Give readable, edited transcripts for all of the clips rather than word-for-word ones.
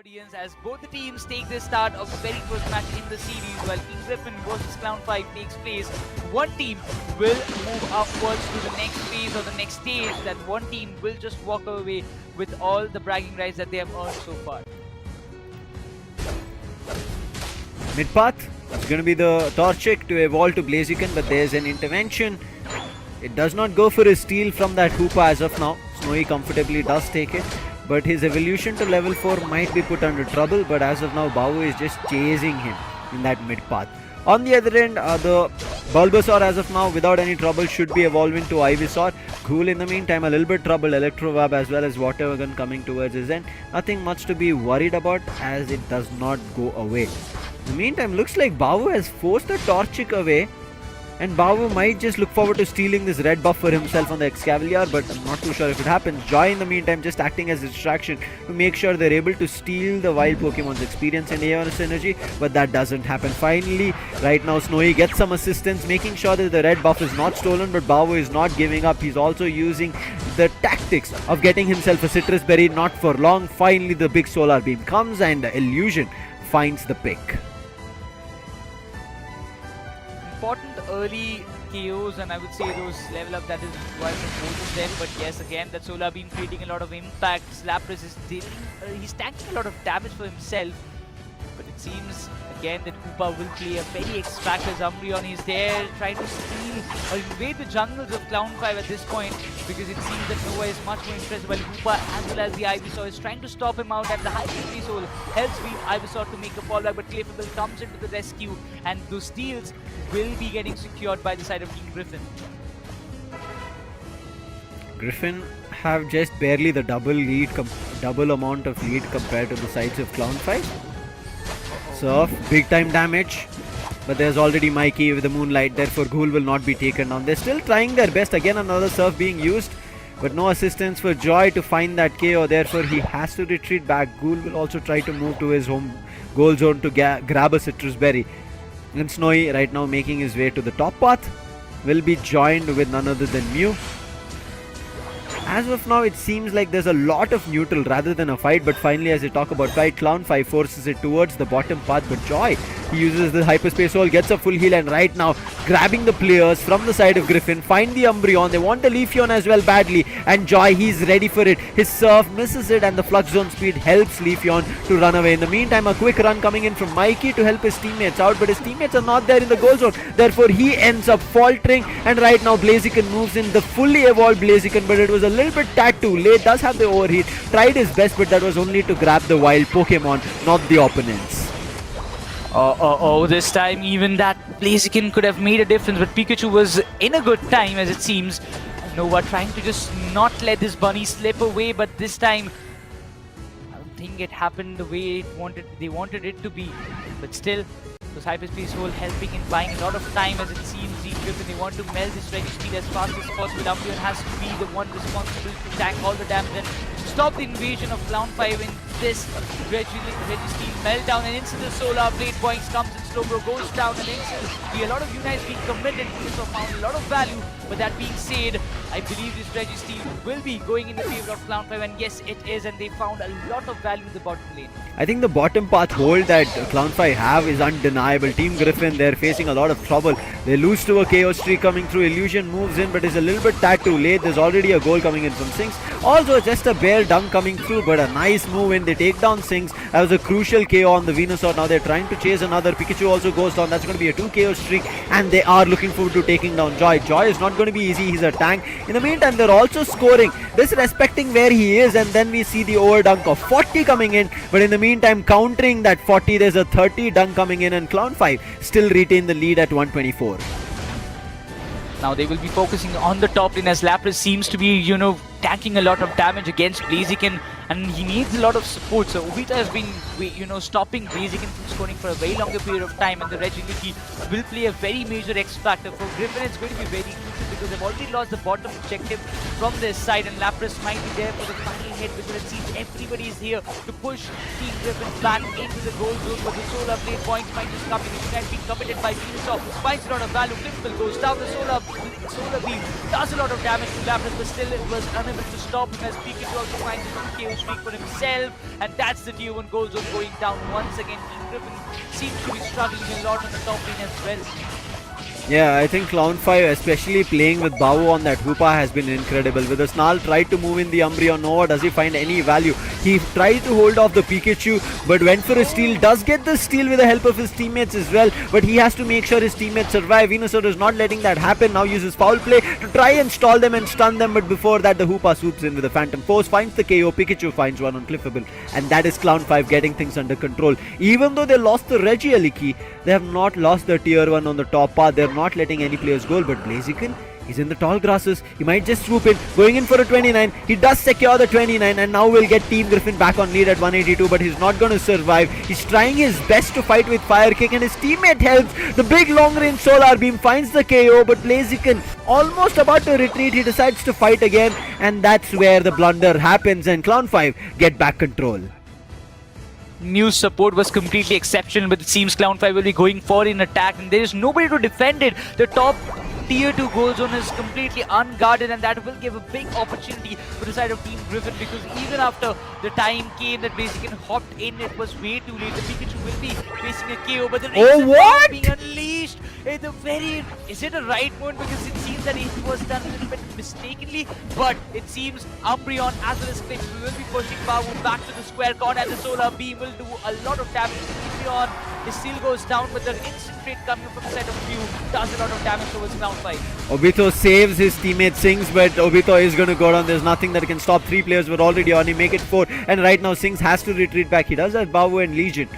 audience, as both the teams take the start of the very first match in the series, while Team Griffin versus Clown 5 takes place. One team will move upwards to the next phase or the next stage, that one team will just walk away with all the bragging rights that they have earned so far. Mid path, it's going to be the Torchic to evolve to Blaziken, but there's an intervention. It does not go for his steal from that Hoopa as of now. Snowy comfortably does take it, but his evolution to level 4 might be put under trouble, but as of now Bawu is just chasing him in that mid path. On the other end, the Bulbasaur as of now without any trouble should be evolving to Ivysaur. Ghoul in the meantime a little bit trouble, Electrowab as well as Water Gun coming towards his end. Nothing much to be worried about as it does not go away. In the meantime, looks like Bawu has forced the Torchic away, and Bawu might just look forward to stealing this red buff for himself on the Excavalier, but I'm not too sure if it happens. Joy in the meantime just acting as a distraction to make sure they're able to steal the wild Pokemon's experience and Aeon's energy, but that doesn't happen. Finally, right now Snowy gets some assistance, making sure that the red buff is not stolen, but Bawu is not giving up. He's also using the tactics of getting himself a citrus berry, not for long. Finally the big solar beam comes and Illusion finds the pick. Important early KOs, and I would say those level up that is required from both of them. But yes, again, that solar beam creating a lot of impact. Lapras is dealing, he's tanking a lot of damage for himself, but it seems again that Hoopa will play a very X factor. Umbreon is there trying to steal or invade the jungles of Clown 5 at this point, because it seems that Nova is much more interested, while Hoopa as well as the Ivysaur is trying to stop him out, and the high HP soul helps Ivysaur to make a fallback, but Clayfable comes into the rescue, and those steals will be getting secured by the side of Team Griffin. Griffin have just barely the double amount of lead compared to the sides of Clown 5. Surf, big time damage, but there's already Mikey with the Moonlight, therefore Ghoul will not be taken down. They're still trying their best. Again, another surf being used, but no assistance for Joy to find that KO, therefore he has to retreat back. Ghoul will also try to move to his home goal zone to grab a citrus berry. And Snowy right now making his way to the top path will be joined with none other than Mew. As of now, it seems like there's a lot of neutral rather than a fight, but finally as they talk about fight, Clown 5 forces it towards the bottom path, but Joy, he uses the Hyperspace Hole, gets a full heal, and right now grabbing the players from the side of Griffin, find the Umbreon, they want the Leafeon as well badly, and Joy, he's ready for it. His Surf misses it, and the Flux Zone speed helps Leafeon to run away. In the meantime, a quick run coming in from Mikey to help his teammates out, but his teammates are not there in the goal zone, therefore he ends up faltering, and right now Blaziken moves in, the fully evolved Blaziken, but it was a little bit too late, does have the overheat, tried his best, but that was only to grab the wild Pokemon, not the opponents. This time even that Blaziken could have made a difference, but Pikachu was in a good time as it seems. Nova trying to just not let this bunny slip away, but this time I don't think it happened the way they wanted it to be, but still those Hyperspace Hole helping in buying a lot of time as it seems. Team Griffin, they want to melt this Registeel as fast as possible. Umbreon has to be the one responsible to tank all the damage and stop the invasion of Clown 5 in this Registeel meltdown. And instant the Solar Blade points comes and Slowbro goes down, and instantly a lot of Unites being committed. This have found a lot of value, but that being said, I believe this Registeel will be going in the favor of Clown 5, and yes it is, and they found a lot of value in the bottom lane. I think the bottom path hold that Clown 5 have is undeniable. Team Griffin, they're facing a lot of trouble. They lose to a KO streak coming through. Illusion moves in, but is a little bit too late. There's already a goal coming in from Sinks. Also just a bare dunk coming through, but a nice move in. They take down Sinks. That was a crucial KO on the Venusaur. Now they're trying to chase another. Pikachu also goes down. That's going to be a 2 KO streak, and they are looking forward to taking down Joy. Joy is not going to be easy. He's a tank. In the meantime, they're also scoring. This respecting where he is, and then we see the over dunk of 40 coming in, but in the meantime countering that 40, there's a 30 dunk coming in, and Clown 5 still retain the lead at 124. Now they will be focusing on the top lane as Lapras seems to be, tanking a lot of damage against Blaziken, and he needs a lot of support. So Obita has been, stopping Blaziken from scoring for a very longer period of time, and the Regility will play a very major X factor. For Griffin, it's going to be very crucial because they've already lost the bottom objective from their side, and Lapras might be there for the final hit because it seems everybody is here to push Team Griffin back into the goal zone, but the Solar Blade points might just come in. It might be committed by Venusaur, finds a lot of value. Cliffable goes down, the Solar Beam does a lot of damage to Lapras, but still it was unable to stop him as Pikachu also finds a 2 KO streak for himself, and that's the tier 1 goal zone going down once again. Team Griffin seems to be struggling a lot on the top lane as well. Yeah, I think Clown5, especially playing with Bawu on that Hoopa, has been incredible. With the Snarl tried to move in the Umbreon, nor does he find any value. He tried to hold off the Pikachu, but went for a steal. Does get the steal with the help of his teammates as well, but he has to make sure his teammates survive. Venusaur is not letting that happen. Now uses foul play to try and stall them and stun them, but before that the Hoopa swoops in with the Phantom Force, finds the KO. Pikachu finds one on Cliffable, and that is Clown5 getting things under control. Even though they lost the Regieleki, they have not lost the tier 1 on the top path. They're not letting any players go, but Blaziken, he's in the tall grasses. He might just swoop in, going in for a 29. He does secure the 29, and now we'll get Team Griffin back on lead at 182, but he's not going to survive. He's trying his best to fight with Fire Kick, and his teammate helps. The big long range Solar Beam finds the KO, but Blaziken almost about to retreat. He decides to fight again, and that's where the blunder happens, and Clown5 get back control. New support was completely exceptional, but it seems Clown5 will be going for an attack, and there is nobody to defend it. The top tier 2 goal zone is completely unguarded, and that will give a big opportunity for the side of Team Griffin, because even after the time came that Blaziken hopped in, it was way too late. The Pikachu will be facing a KO, but the what? being unleashed at the very... Is it a right point? Because it seems that it was done a little bit mistakenly, but it seems Umbreon as well as Cliff will be pushing Bawu back to the square corner, and the Solar Beam will do a lot of damage. Umbreon, it still goes down, but the instant trade coming from the side of Mew does a lot of damage towards Clown5. Obito saves his teammate Sings, but Obito is going to go down. There's nothing that can stop. 3 players were already on him, make it 4, and right now Sings has to retreat back. He does have Bawu and Legion,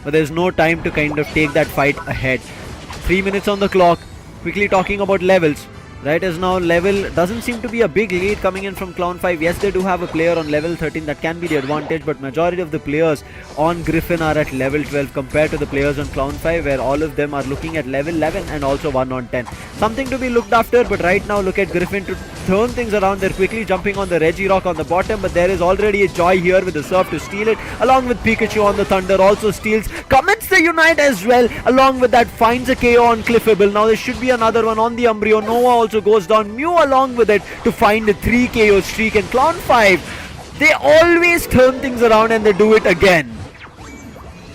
but there's no time to kind of take that fight ahead. 3 minutes on the clock. Quickly talking about levels. Right as now, level doesn't seem to be a big lead coming in from Clown5. Yes, they do have a player on level 13 that can be the advantage, but majority of the players on Griffin are at level 12 compared to the players on Clown5, where all of them are looking at level 11 and also 1 on 10. Something to be looked after, but right now look at Griffin to turn things around. They're quickly jumping on the Regirock on the bottom, but there is already a Joy here with the Surf to steal it, along with Pikachu on the Thunder also steals. Commits the Unite as well, along with that finds a KO on Cliffable. Now there should be another one on the Umbreon. Nova also goes down, Mew along with it to find a 3 KO streak, and Clown5, they always turn things around and they do it again.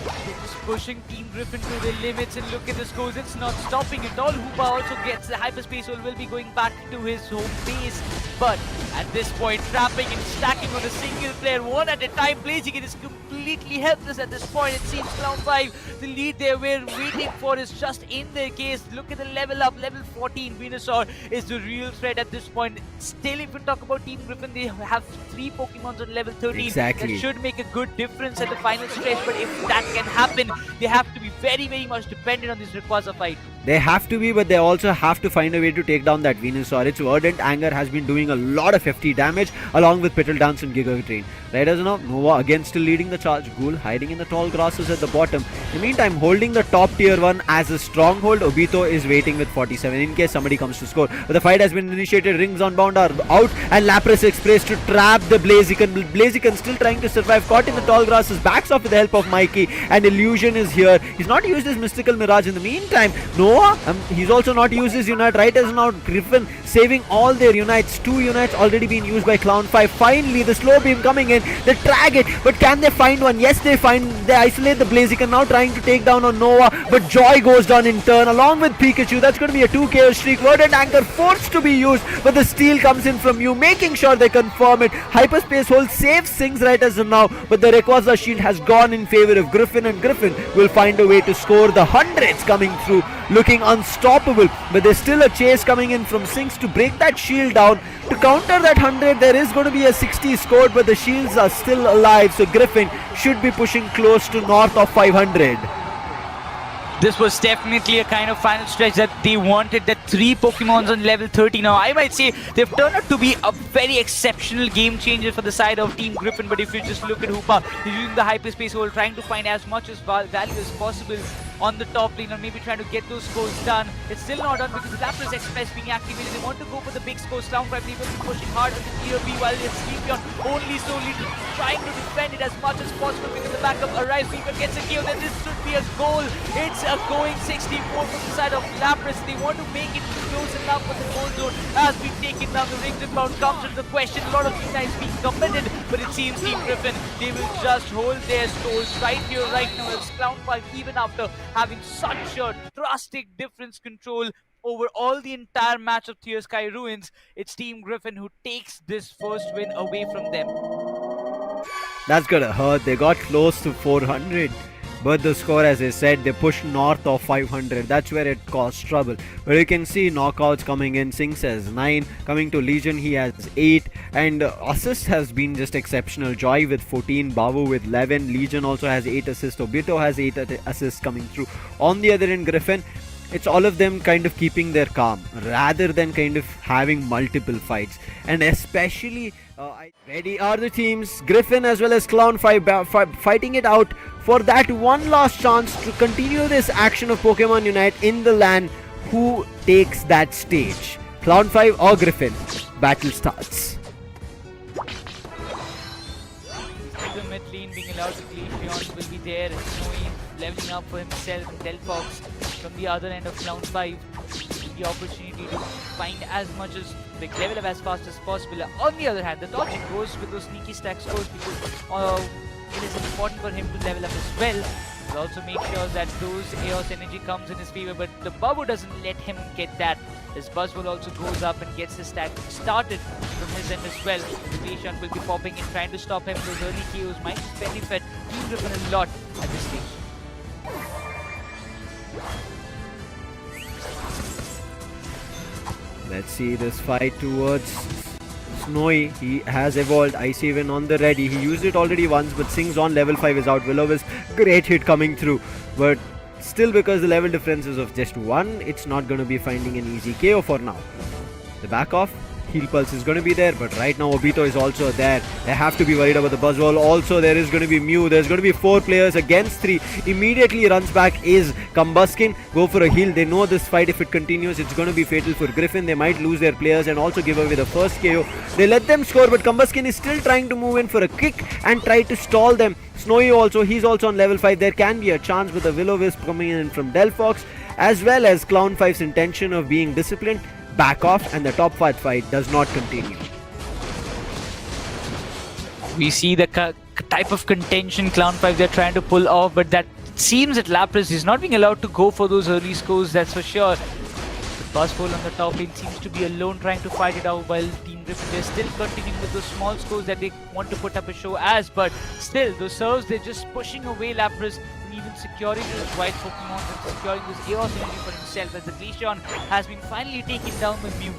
Just pushing Team Griffin to the limits, and look at the scores, it's not stopping at all. Hoopa also gets the hyperspace, so will be going back to his home base, but at this point trapping and stacking on a single player one at a time. Blaziken is completely helpless at this point. It seems Clown5, the lead they were waiting for is just in their case. Look at the level up, level 14. Venusaur is the real threat at this point. Still, if we talk about Team Griffin, they have 3 Pokemons on level 13. Exactly. That should make a good difference at the final stretch, but if that can happen, they have to be very, very much dependent on this Rayquaza fight. They have to be, but they also have to find a way to take down that Venusaur. Its Verdant Anger has been doing a lot of hefty damage, along with Petal Dance and Giga Drain. Right as now, Nova again still leading the charge. Ghoul hiding in the tall grasses at the bottom. In the meantime, holding the top tier 1 as a stronghold, Obito is waiting with 47 in case somebody comes to score. But the fight has been initiated, rings on bound are out, and Lapras Express to trap the Blaziken. Blaziken still trying to survive, caught in the tall grasses, backs off with the help of Mikey, and Illusion is here. He's not used his Mystical Mirage in the meantime. Noah, he's also not used his Unite. Right as now, Griffin saving all their Unites. 2 Unites already been used by Clown5. Finally, the slow beam coming in. They drag it, but can they find one? Yes, they isolate the Blaziken, now trying to take down on Nova, but Joy goes down in turn along with Pikachu. That's going to be a 2 KO streak. Verdant Anchor forced to be used, but the steal comes in from you, making sure they confirm it. Hyperspace Hole saves Sings right as of now, but the Rayquaza shield has gone in favor of Griffin, and Griffin will find a way to score the hundreds coming through, looking unstoppable. But there's still a chase coming in from Sings to break that shield down. To counter that 100, there is going to be a 60 scored, but the shields are still alive, so Griffin should be pushing close to north of 500. this was definitely a kind of final stretch that they wanted. That 3 Pokemons on level 30 now. I might say they've turned out to be a very exceptional game changer for the side of Team Griffin. But if you just look at Hoopa, he's using the hyperspace hole, trying to find as much as value as possible on the top lane, or maybe trying to get those scores done. It's still not done because Lapras Express being activated. They want to go for the big scores. Clown5 will be pushing hard with the tier B while it's Sleepyon only slowly trying to defend it as much as possible because the backup arrives. Sleepyon gets a kill, then this should be a goal. It's a going 64 from the side of Lapras. They want to make it close enough for the goal zone as we take it down. The rings inbound comes into the question. A lot of teams being committed, but it seems Team Griffin, they will just hold their scores right here, right now. It's Clown5, even after having such a drastic difference control over all the entire match of Tier Sky Ruins. It's Team Griffin who takes this first win away from them. That's gonna hurt. They got close to 400. But the score, as I said, they pushed north of 500. That's where it caused trouble. But you can see knockouts coming in. Singh has 9. Coming to Legion, he has 8. And assist has been just exceptional. Joy with 14. Babu with 11. Legion also has 8 assists. Obito has 8 assists coming through. On the other end, Griffin, it's all of them kind of keeping their calm rather than kind of having multiple fights. And especially ready are the teams, Griffin as well as Clown5 fighting it out for that one last chance to continue this action of Pokemon Unite in the LAN. Who takes that stage? Clown5 or Griffin? Battle starts. The mid lane being allowed to Glaceon will be there. Snowy leveling up for himself, and Delphox from the other end of Clown5. The opportunity to find as much as the level up as fast as possible. On the other hand, the dodging goes with those sneaky stack scores because it is important for him to level up as well. He'll also make sure that those Eos energy comes in his favor, but the Babu doesn't let him get that. His Buzzwole also goes up and gets his stack started from his end as well. The Glaceon will be popping in, trying to stop him. Those early KOs might just benefit Team Griffin a lot at this stage. Let's see this fight towards Snowy. He has evolved. Icy Wind on the ready. He used it already once, but Singh's on level 5 is out. Will-O-Wisp, great hit coming through. But still, because the level difference is of just 1, it's not going to be finding an easy KO for now. The back off. Heal Pulse is going to be there, but right now Obito is also there. They have to be worried about the Buzzwole. Also, there is going to be Mew. There's going to be 4 players against 3. Immediately runs back is Combuskin. Go for a heal. They know this fight, if it continues, it's going to be fatal for Griffin. They might lose their players and also give away the first KO. They let them score, but Combuskin is still trying to move in for a kick and try to stall them. Snowy also, he's also on level 5. There can be a chance with the Will-O-Wisp coming in from Delphox, as well as Clown5's intention of being disciplined. Back off, and the top 5 fight does not continue. We see the type of contention Clown5 they're trying to pull off, but that seems that Lapras is not being allowed to go for those early scores, that's for sure. The Buzzwole on the top lane seems to be alone trying to fight it out, while Team Griffin, they're still continuing with those small scores that they want to put up a show as, but still, those serves, they're just pushing away Lapras, even securing those white Pokemon and securing this Eos energy for himself, as the Glaceon has been finally taken down with Mew.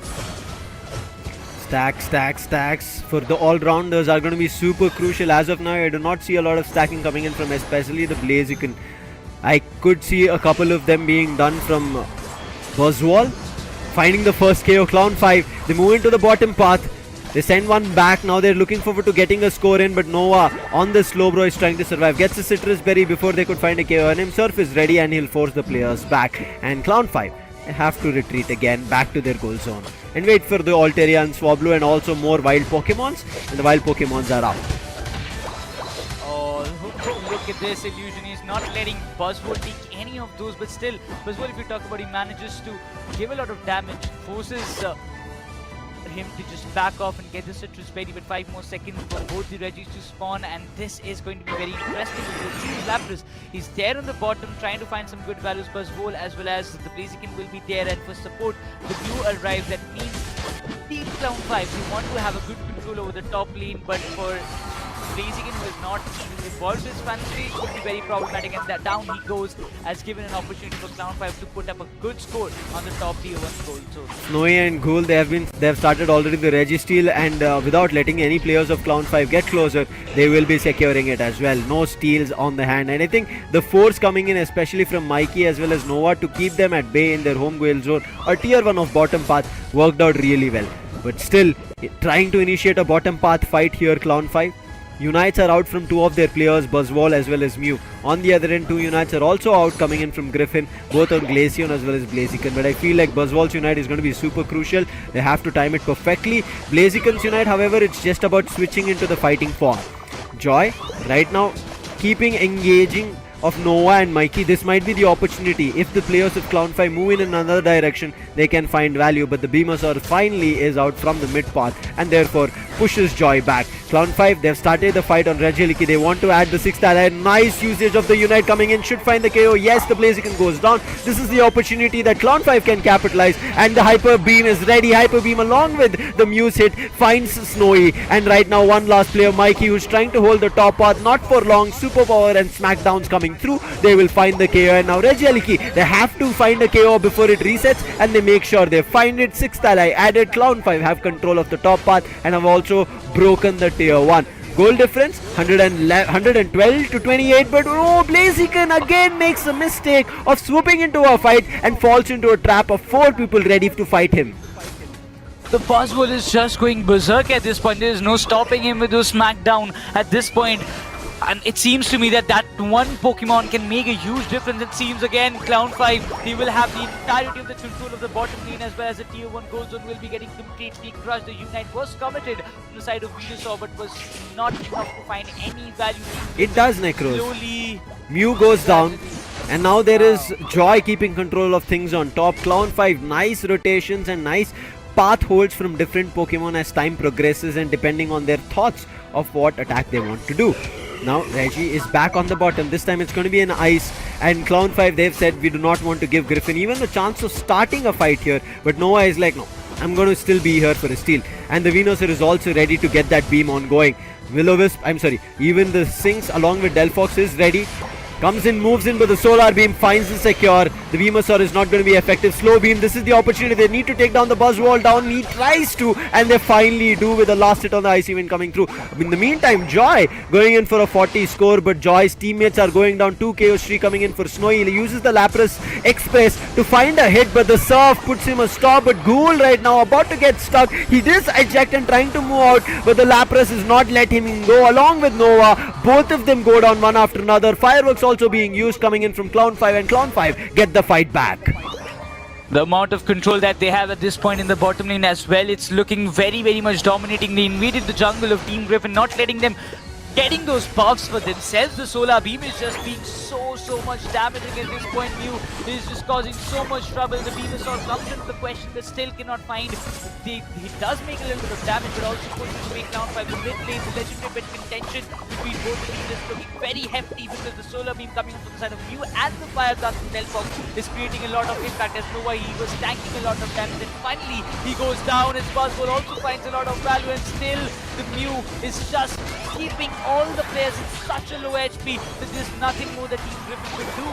Stacks for the all-rounders are going to be super crucial. As of now, I do not see a lot of stacking coming in from especially the Blaziken. I could see a couple of them being done from Buzzwole. Finding the first KO, Clown5. They move into the bottom path. They send one back. Now they're looking forward to getting a score in, but Nova on the slow bro is trying to survive. Gets a Citrus Berry before they could find a KO. And Surf is ready and he'll force the players back. And Clown5 have to retreat again back to their goal zone and wait for the Altaria and Swablu and also more wild Pokemons. And the wild Pokemons are out. Oh, look at this. Illusion is not letting Buzzwole take any of those, but still, Buzzwole, if you talk about, he manages to give a lot of damage, forces him to just back off and get the Citrus Berry, but 5 more seconds for both the Regis to spawn, and this is going to be very interesting. Lapras, he's there on the bottom trying to find some good values. Buzzwole as well as the Blaziken will be there, and for support, the Blue arrives. That means Team Clown5, they want to have a good control over the top lane, but for Blaziken was not even involved in his fantasy. It could be very problematic, and that down he goes, as given an opportunity for Clown5 to put up a good score on the top tier 1 goal zone. Snowy and Ghoul, they have started already the Registeel, and without letting any players of Clown5 get closer, they will be securing it as well. No steals on the hand, and I think the force coming in, especially from Mikey as well as Nova, to keep them at bay in their home goal zone or tier 1 of bottom path worked out really well. But still, trying to initiate a bottom path fight here, Clown5. Unites are out from 2 of their players, Buzzwall as well as Mew. On the other end, 2 Unites are also out, coming in from Griffin, both on Glaceon as well as Blaziken. But I feel like Buzzwall's Unite is going to be super crucial. They have to time it perfectly. Blaziken's Unite, however, it's just about switching into the fighting form. Joy, right now, keeping engaging of Nova and Mikey. This might be the opportunity. If the players of Clown5 move in another direction, they can find value. But the Beamosaur finally is out from the mid path and therefore pushes Joy back. Clown5, they've started the fight on Regieleki. They want to add the 6th ally. Nice usage of the Unite coming in. Should find the KO. Yes, the Blaziken goes down. This is the opportunity that Clown5 can capitalize. And the Hyper Beam is ready. Hyper Beam along with the Muse hit finds Snowy. And right now, one last player, Mikey, who's trying to hold the top path. Not for long. Superpower and Smackdowns coming through. They will find the KO. And now Regieleki, they have to find a KO before it resets. And they make sure they find it. 6th ally added. Clown5 have control of the top path and have also broken the tier 1. Goal difference 112 to 28, but Blaziken again makes a mistake of swooping into a fight and falls into a trap of 4 people ready to fight him. The Buzzwole is just going berserk at this point. There is no stopping him with those Smackdown at this point. And it seems to me that that one Pokemon can make a huge difference. It seems again Clown5, they will have the entirety of the control of the bottom lane, as well as the tier 1 goal zone will be getting completely crushed. The Unite was committed on the side of Venusaur, but was not enough to find any value. It does, Necros. Slowly, Mew goes down. And now there is Joy keeping control of things on top. Clown5, nice rotations and nice path holds from different Pokemon as time progresses and depending on their thoughts of what attack they want to do. Now Reggie is back on the bottom. This time it's going to be an ice, and Clown5, they've said we do not want to give Griffin even the chance of starting a fight here, but Nova is like, no, I'm going to still be here for a steal. And the Venusaur is also ready to get that beam ongoing. Will-O-Wisp, even the Sinks along with Delphox is ready. Comes in, moves in, but the Solar Beam finds the secure. The Venusaur is not going to be effective. Slow Beam, this is the opportunity. They need to take down the Buzzwole down. He tries to, and they finally do with the last hit on the ice event coming through. In the meantime, Joy going in for a 40 score, but Joy's teammates are going down. 2 KO streak coming in for Snowy. He uses the Lapras Express to find a hit, but the Surf puts him a stop. But Ghoul right now about to get stuck. He does eject and trying to move out, but the Lapras is not letting him go along with Nova. Both of them go down one after another. Fireworks also being used coming in from Clown5, and Clown5 get the fight back. The amount of control that they have at this point in the bottom lane as well, it's looking very, very much dominating. They invaded the jungle of Team Griffin, not letting them getting those buffs for themselves. The Solar Beam is just being so much damaging at this point. Mew is just causing so much trouble. The Venusaur comes into the question but still cannot find. He does make a little bit of damage, but also pushes to make Clown5 the mid lane. The legendary bit contention between both the teams is looking very hefty because the Solar Beam coming from the side of Mew and the Fire Blast from Delphox is creating a lot of impact. As Nova, he was tanking a lot of damage, and finally he goes down. His Buzzwole also finds a lot of value, and still the Mew is just keeping all the players in such a low HP that there's nothing more that Team Griffin could do.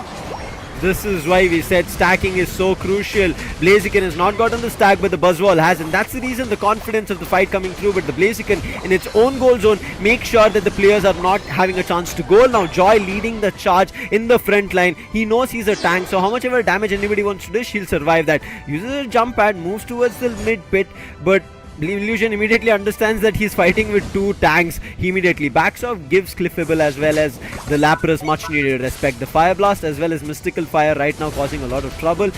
This is why we said stacking is so crucial. Blaziken has not gotten the stack, but the Buzzwole has, and that's the reason the confidence of the fight coming through. But the Blaziken in its own goal zone makes sure that the players are not having a chance to goal. Now Joy leading the charge in the front line. He knows he's a tank, so how much ever damage anybody wants to dish, he'll survive that. Uses a jump pad, moves towards the mid pit, but Illusion immediately understands that he's fighting with 2 tanks. He immediately backs off, gives Cliffable as well as the Lapras much needed respect. The Fire Blast as well as Mystical Fire right now causing a lot of trouble.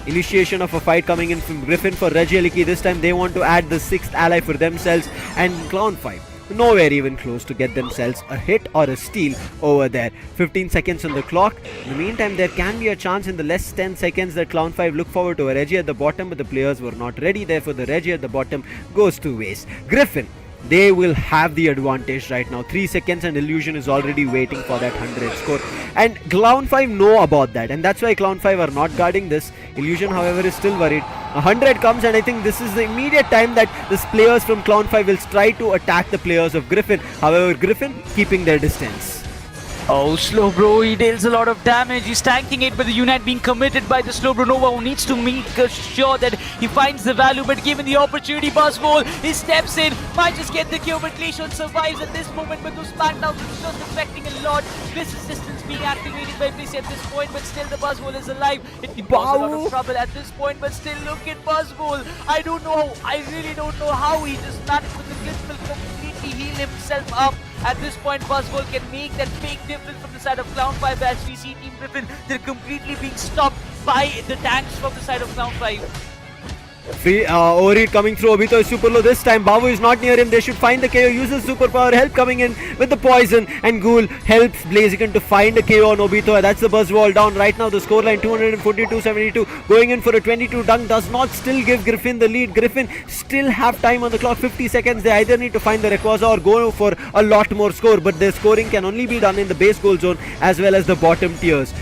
Initiation of a fight coming in from Griffin for Regieleki. This time they want to add the 6th ally for themselves, and Clown5 nowhere even close to get themselves a hit or a steal over there. 15 seconds on the clock. In the meantime, there can be a chance in the less 10 seconds that Clown5 look forward to a Reggie at the bottom, but the players were not ready. Therefore, the Reggie at the bottom goes to waste. Griffin They will have the advantage right now. 3 seconds and Illusion is already waiting for that 100 score. And Clown5 know about that, and that's why Clown5 are not guarding this. Illusion, however, is still worried. 100 comes, and I think this is the immediate time that the players from Clown5 will try to attack the players of Griffin. However, Griffin keeping their distance. Oh, Slow Bro, he deals a lot of damage. He's tanking it, but the Unite being committed by the Slow Bro Nova, who needs to make sure that he finds the value. But given the opportunity, Buzzwole, he steps in, might just get the kill, but Glacian survives at this moment. But those smackdowns are just affecting a lot. This assistance being activated by Blissey at this point, but still the Buzzwole is alive. It can cause a lot of trouble at this point, but still look at Buzzwole. I really don't know how he just managed with the glitch will completely heal himself up. At this point, Buzzwole can make that big difference from the side of Clown5. As we see Team Griffin, they're completely being stopped by the tanks from the side of Clown5. Overheat coming through. Obito is super low this time. Babu is not near him. They should find the KO. Uses superpower. Help coming in with the poison. And Ghoul helps Blaziken to find a KO on Obito. That's the Buzzwole down. Right now the scoreline 242-72. Going in for a 22 dunk. Does not still give Griffin the lead. Griffin still have time on the clock. 50 seconds. They either need to find the Rayquaza or go for a lot more score. But their scoring can only be done in the base goal zone as well as the bottom tiers.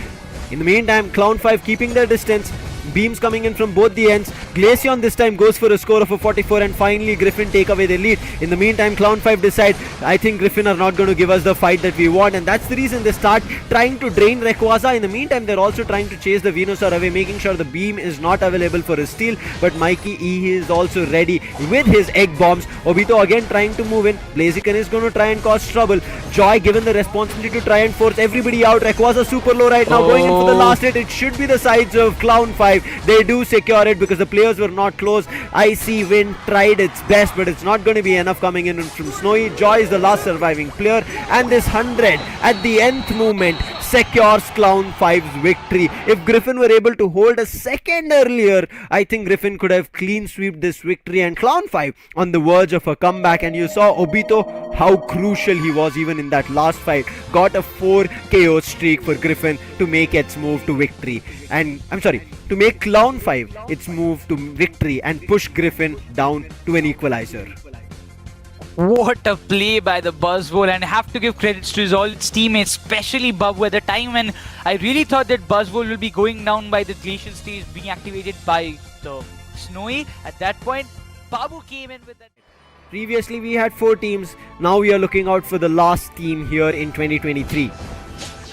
In the meantime, Clown5 keeping their distance. Beams coming in from both the ends. Glaceon this time goes for a score of a 44, and finally Griffin take away the lead. In the meantime, Clown5 decide, I think Griffin are not going to give us the fight that we want, and that's the reason they start trying to drain Rayquaza. In the meantime, they're also trying to chase the Venusaur away, making sure the beam is not available for a steal. But Mikey E is also ready with his egg bombs. Obito again trying to move in. Blaziken is going to try and cause trouble. Joy given the responsibility to try and force everybody out. Rayquaza super low right now, going in for the last hit. It should be the sides of Clown5. They do secure it because the players were not close. Icy Wind tried its best, but it's not going to be enough coming in from Snowy. Joy is the last surviving player, and this 100 at the nth movement secures Clown5's victory. If Griffin were able to hold a second earlier, I think Griffin could have clean swept this victory, and Clown5 on the verge of a comeback. And you saw Obito, how crucial he was even in that last fight. Got a 4 KO streak for Griffin to make its move to victory. And to make Clown5 its move to victory and push Griffin down to an equalizer. What a play by the Buzzwole, and I have to give credits to all its teammates, especially Babu. At the time when I really thought that Buzzwole will be going down by the Glacial stage being activated by the Snowy, at that point Babu came in with that. Previously we had 4 teams, now we are looking out for the last team here in 2023.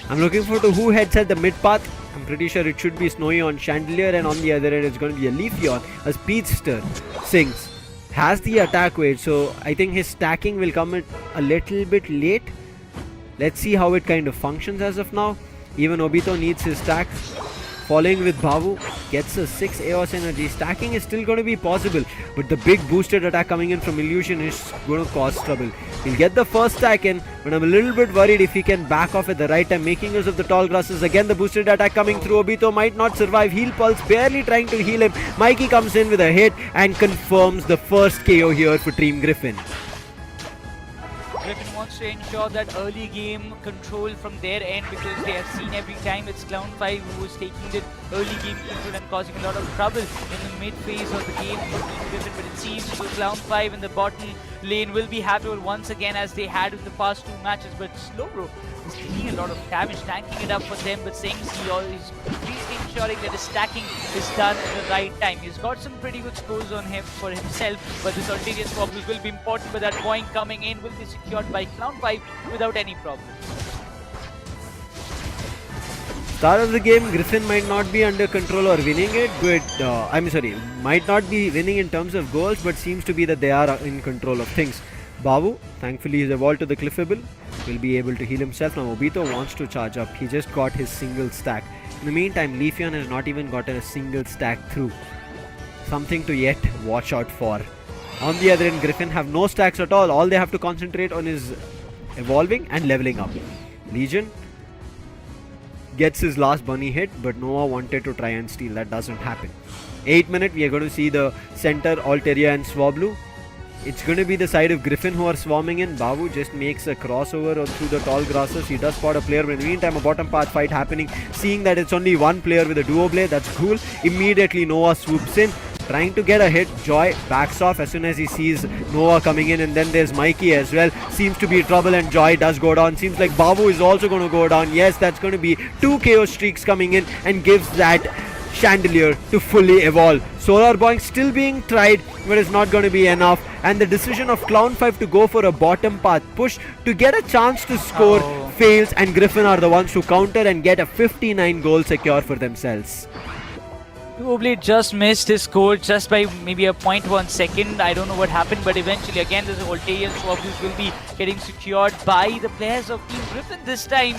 I'm looking forward to who heads at the mid path. I'm pretty sure it should be Snowy on Chandelier, and on the other end it's going to be a Leafeon, a Speedster. Sings has the attack weight, so I think his stacking will come a little bit late. Let's see how it kind of functions as of now. Even Obito needs his stack. Following with Babu, gets a 6 AOS energy. Stacking is still going to be possible, but the big boosted attack coming in from Illusion is going to cause trouble. He'll get the first stack in, but I'm a little bit worried if he can back off at the right time, making use of the tall grasses. Again, the boosted attack coming through. Obito might not survive. Heal Pulse, barely trying to heal him. Mikey comes in with a hit and confirms the first KO here for Team Griffin. Griffin wants to ensure that early game control from their end, because they have seen every time it's Clown5 who is taking the early game control and causing a lot of trouble in the mid phase of the game for Team Griffin. But it seems so Clown5 in the bottom lane will be happy once again, as they had in the past 2 matches. But Slowbro is taking a lot of damage, tanking it up for them, but saying he always completely ensuring that his stacking is done at the right time. He's got some pretty good scores on him for himself, but this Ulterior Squabbles will be important, but that point coming in will be secured by Clown5 without any problem. Start of the game, Griffin might not be under control or winning it, but might not be winning in terms of goals, but seems to be that they are in control of things. Babu, thankfully, he's evolved to the Cliffable, will be able to heal himself. Now Obito wants to charge up. He just got his single stack. In the meantime, Leafeon has not even gotten a single stack through. Something to yet watch out for. On the other end, Griffin have no stacks at all. All they have to concentrate on is evolving and leveling up. Legion gets his last bunny hit, but Noah wanted to try and steal. That doesn't happen. 8 minute, we are going to see the center, Altaria and Swablu. It's going to be the side of Griffin who are swarming in. Babu just makes a crossover through the tall grasses. He does spot a player, but in the meantime a bottom path fight happening. Seeing that it's only one player with a duo blade, that's cool. Immediately Noah swoops in. trying to get a hit. Joy backs off as soon as he sees Nova coming in, and then there's Mikey as well. Seems to be trouble, and Joy does go down. Seems like Babu is also going to go down. Yes, that's going to be 2 KO streaks coming in and gives that Chandelier to fully evolve. Solar Boing still being tried, but it's not going to be enough. And the decision of Clown5 to go for a bottom path push to get a chance to score fails, and Griffin are the ones who counter and get a 59 goal secure for themselves. Oblate just missed his score just by maybe a 0.1 second. I don't know what happened, but eventually again there's a Voltairean swap which will be getting secured by the players of Team Griffin this time.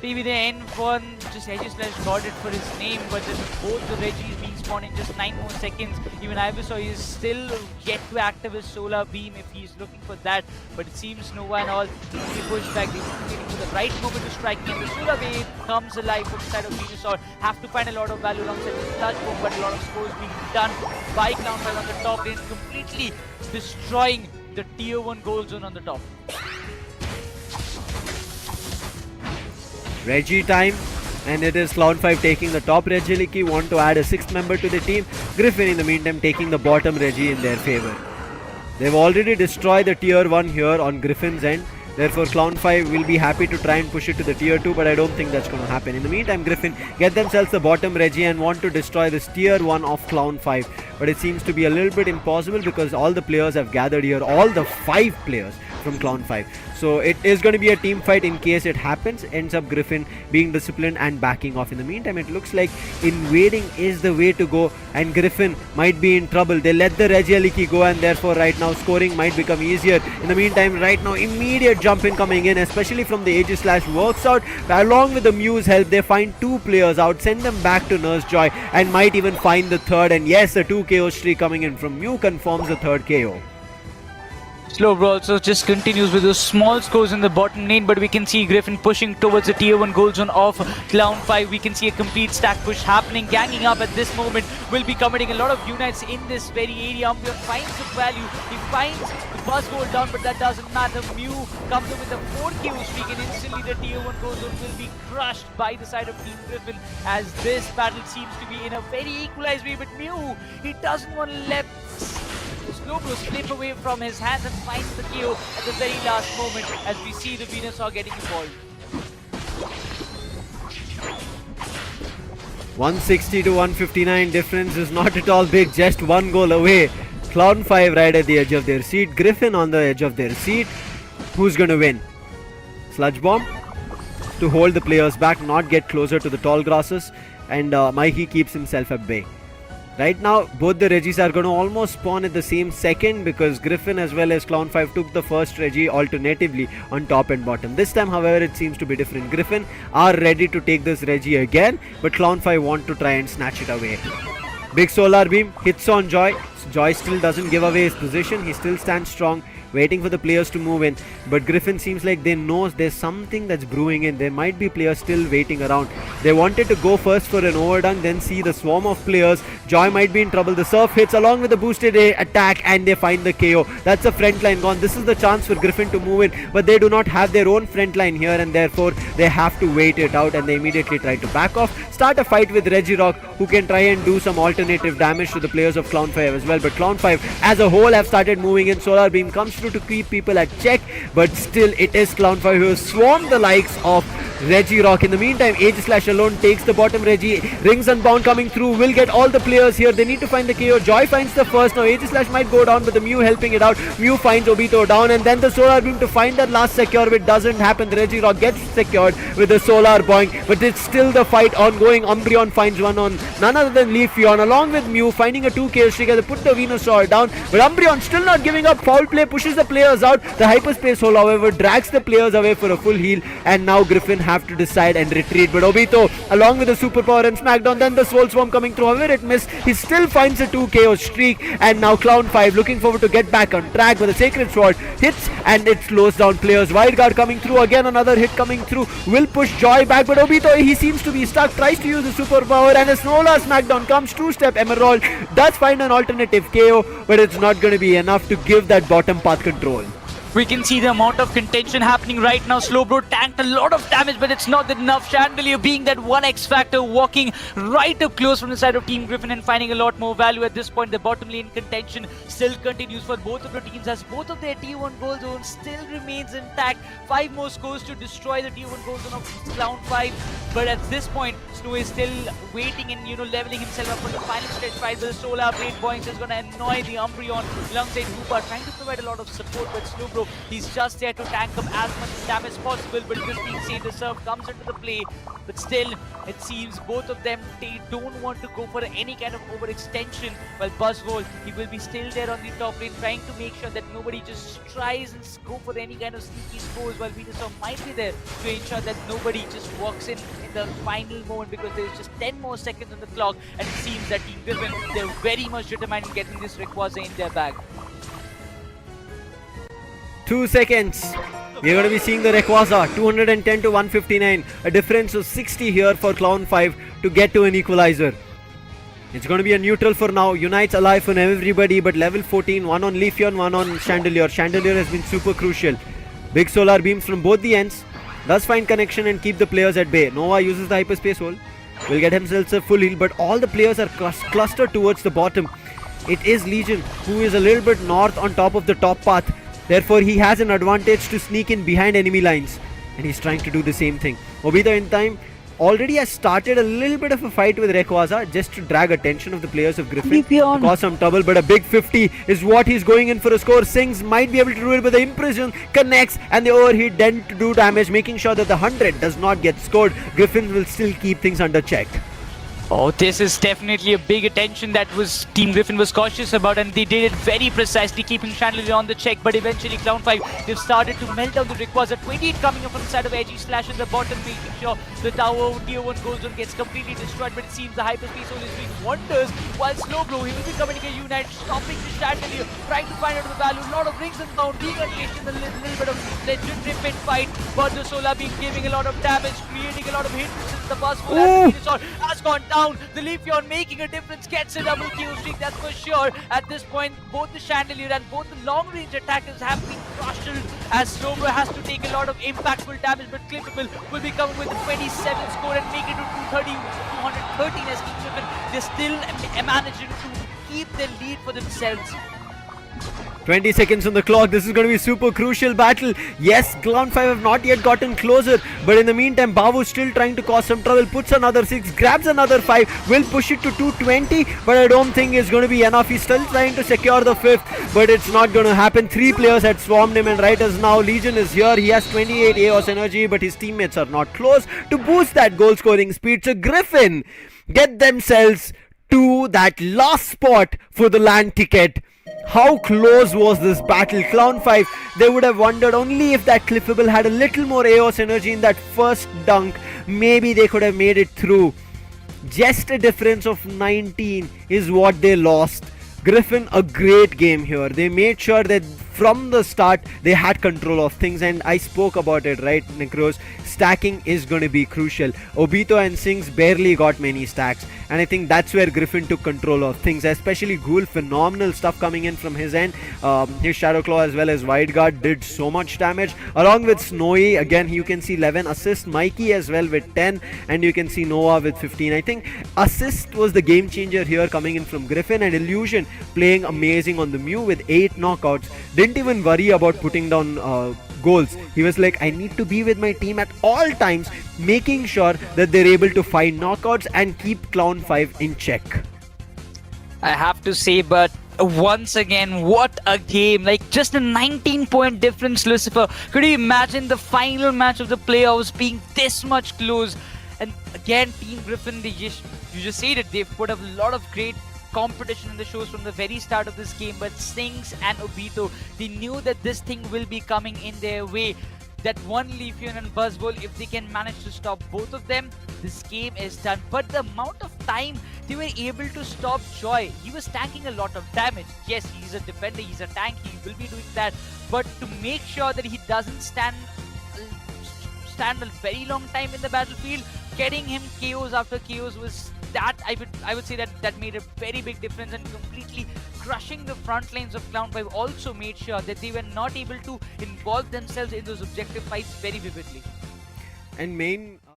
Maybe the N1 just Edge/Slash got it for his name, but then both the Reggies being spawned in just 9 more seconds. Even Ivysaur is still yet to active his Solar Beam if he's looking for that, but it seems Nova and all need to push back. They're waiting for the right moment to strike, and the Solar Beam comes alive from the side of Venusaur. Have to find a lot of value alongside the Sludge Bomb, but a lot of scores being done by Clown5 on the top lane, completely destroying the tier 1 goal zone on the top. Reggie time, and it is Clown5 taking the top Reggie want to add a 6th member to the team. Griffin in the meantime taking the bottom Reggie in their favor. They've already destroyed the tier 1 here on Griffin's end. Therefore Clown5 will be happy to try and push it to the tier 2, but I don't think that's going to happen. In the meantime, Griffin get themselves the bottom Reggie and want to destroy this tier 1 of Clown5. But it seems to be a little bit impossible because all the players have gathered here, all the 5 players from Clown5. So it is going to be a team fight in case it happens. Ends up Griffin being disciplined and backing off. In the meantime, it looks like invading is the way to go, and Griffin might be in trouble. They let the Reggie go, and therefore right now scoring might become easier. In the meantime, right now immediate jump in coming in, especially from the Aegis/Slash works out. Along with the Muse help, they find 2 players out, send them back to Nurse Joy, and might even find the third. And yes, a 2 KO streak coming in from Mew confirms the 3rd KO. Slow also just continues with those small scores in the bottom lane, but we can see Griffin pushing towards the tier 1 goal zone of Clown5. We can see a complete stack push happening, ganging up at this moment. Will be committing a lot of unites in this very area. Umbreon finds the value, he finds the buzz goal down, but that doesn't matter. Mew comes up with a 4 KO streak, and instantly the tier 1 goal zone will be crushed by the side of Team Griffin, as this battle seems to be in a very equalized way. But Mew, he doesn't want to let Slowbro slip away from his hands and finds the KO at the very last moment, as we see the Venusaur getting involved. 160 to 159 difference is not at all big, just 1 goal away. Clown5 right at the edge of their seat, Griffin on the edge of their seat. Who's gonna win? Sludge Bomb to hold the players back, not get closer to the tall grasses, and Mikey keeps himself at bay. Right now, both the Reggies are going to almost spawn at the same second, because Griffin as well as Clown5 took the first Reggie alternatively on top and bottom. This time, however, it seems to be different. Griffin are ready to take this Reggie again, but Clown5 want to try and snatch it away. Big Solar Beam hits on Joy. Joy still doesn't give away his position. He still stands strong, waiting for the players to move in, but Griffin seems like they know there's something that's brewing in. There might be players still waiting around. They wanted to go first for an overdunk, then see the swarm of players. Joy might be in trouble. The surf hits along with the boosted attack, and they find the KO. That's the front line gone. This is the chance for Griffin to move in, but they do not have their own front line here, and therefore they have to wait it out, and they immediately try to back off. Start a fight with Regirock, who can try and do some alternative damage to the players of Clown5 as well, but Clown5 as a whole have started moving in. Solar Beam comes through to keep people at check, but still it is Clown5 who has swarmed the likes of Regirock. In the meantime, Aegis/Slash alone takes the bottom Reggie. Rings Unbound coming through will get all the players here. They need to find the KO. Joy finds the first. Now Aegis/Slash might go down, but the Mew helping it out. Mew finds Obito down, and then the Solar Beam to find that last secure, but doesn't happen. The Regirock gets secured with the Solar Boing, but it's still the fight ongoing. Umbreon finds one on none other than Leafeon, along with Mew finding a 2 KO streak. They put the Venusaur down, but Umbreon still not giving up. Foul play pushes the players out. The Hyperspace Hole, however, drags the players away for a full heal, and now Griffin have to decide and retreat. But Obito, along with the Superpower and Smackdown, then the Soul Swarm coming through. However, it missed. He still finds a 2 KO streak, and now Clown5 looking forward to get back on track, but the Sacred Sword hits and it slows down players. Wild Guard coming through, again another hit coming through, will push Joy back, but Obito, he seems to be stuck, tries to use the Superpower, and a Snola Smackdown comes. 2-step Emerald does find an alternative KO, but it's not going to be enough to give that bottom path control. We can see the amount of contention happening right now. Slowbro tanked a lot of damage, but it's not enough. Chandelier being that one X factor, walking right up close from the side of Team Griffin and finding a lot more value at this point. The bottom lane contention still continues for both of the teams as both of their Tier 1 goal zone still remains intact. 5 more scores to destroy the Tier 1 goal zone of Clown 5. But at this point, Snow is still waiting and, leveling himself up for the final stretch fight. The Solar Blade Points is going to annoy the Umbreon alongside Koopa, trying to provide a lot of support. But Slowbro, he's just there to tank up as much damage as possible. But this being said, the serve comes into the play. But still, it seems both of them, they don't want to go for any kind of overextension. While Buzzwole, he will be still there on the top lane, trying to make sure that nobody just tries and go for any kind of sneaky scores, while Venusaur might be there to ensure that nobody just walks in the final moment, because there's just 10 more seconds on the clock, and it seems that Team Griffin, they're very much determined in getting this Rayquaza in their bag. 2 seconds. We're going to be seeing the Rayquaza 210 to 159. A difference of 60 here for Clown 5 to get to an equalizer. It's going to be a neutral for now. Unite's alive for everybody, but level 14, one on Leafeon, one on Chandelier. Chandelier has been super crucial. Big solar beams from both the ends. Does find connection and keep the players at bay. Nova uses the hyperspace hole. Will get himself a full heal, but all the players are clustered towards the bottom. It is Legion who is a little bit north on top of the top path. Therefore, he has an advantage to sneak in behind enemy lines. And he's trying to do the same thing. Obito in time already has started a little bit of a fight with Rayquaza just to drag attention of the players of Griffin. Cause some trouble, but a big 50 is what he's going in for a score. Sings might be able to do it, but the Imprison connects and the overheat dent to do damage, making sure that the 100 does not get scored. Griffin will still keep things under check. Oh, this is definitely a big attention that was Team Griffin was cautious about, and they did it very precisely, keeping Chandelier on the check. But eventually Clown 5, they've started to melt down the Rayquaza. 28 coming up from the side of Edgy Slash in the bottom, making sure the tower Tier 1 goal zone gets completely destroyed. But it seems the hyperspace hole is doing wonders, while Slowbro, he will be coming to get Unite, stopping the Chandelier, trying to find out the value. A lot of rings and down, being unleashed in a little bit of legendary pit fight. But the Solar Beam giving a lot of damage, creating a lot of hindrances. The Buzzwole and the Venusaur has gone down. The Leafeon making a difference, gets a double kill streak, that's for sure. At this point, both the Chandelier and both the long-range attackers have been crushed, as Slowbro has to take a lot of impactful damage, but Clippable will be coming with a 27 score and make it to 213 as Team Griffin. They're still managing to keep their lead for themselves. 20 seconds on the clock. This is going to be a super crucial battle. Yes, Clown 5 have not yet gotten closer, but in the meantime, Babu still trying to cause some trouble. Puts another 6, grabs another 5, will push it to 220, but I don't think it's going to be enough. He's still trying to secure the 5th, but it's not going to happen. 3 players had swarmed him, and right as now, Legion is here. He has 28 AOS energy, but his teammates are not close to boost that goal scoring speed. So Griffin get themselves to that last spot for the land ticket. How close was this battle? Clown 5, they would have wondered only if that Cliffable had a little more AOS energy in that first dunk, maybe they could have made it through. Just a difference of 19 is what they lost. Griffin, a great game here. They made sure that from the start they had control of things, and I spoke about it, right, Necros? Stacking is going to be crucial. Obito and Sings barely got many stacks, and I think that's where Griffin took control of things, especially Ghoul. Phenomenal stuff coming in from his end. His Shadow Claw as well as Wide Guard did so much damage, along with Snowy. Again, you can see 11 assists, Mikey as well with 10, and you can see Noah with 15. I think assist was the game changer here coming in from Griffin, and Illusion playing amazing on the Mew with 8 knockouts. Didn't even worry about putting down goals. He was like, I need to be with my team at all times, making sure that they're able to find knockouts and keep Clown 5 in check. I have to say, but once again, what a game. Like, just a 19-point difference, Lucifer. Could you imagine the final match of the playoffs being this much close? And again, Team Griffin, you just said it, they've put up a lot of great competition in the shows from the very start of this game, but Sings and Obito, they knew that this thing will be coming in their way. That one Leafeon and Buzzwole, if they can manage to stop both of them, this game is done. But the amount of time they were able to stop Joy, he was tanking a lot of damage. Yes, he's a defender, he's a tank, he will be doing that, but to make sure that he doesn't stand stand a very long time in the battlefield. Getting him KOs after KOs was that I would say that made a very big difference, and completely crushing the front lines of Clown5 also made sure that they were not able to involve themselves in those objective fights very vividly. And main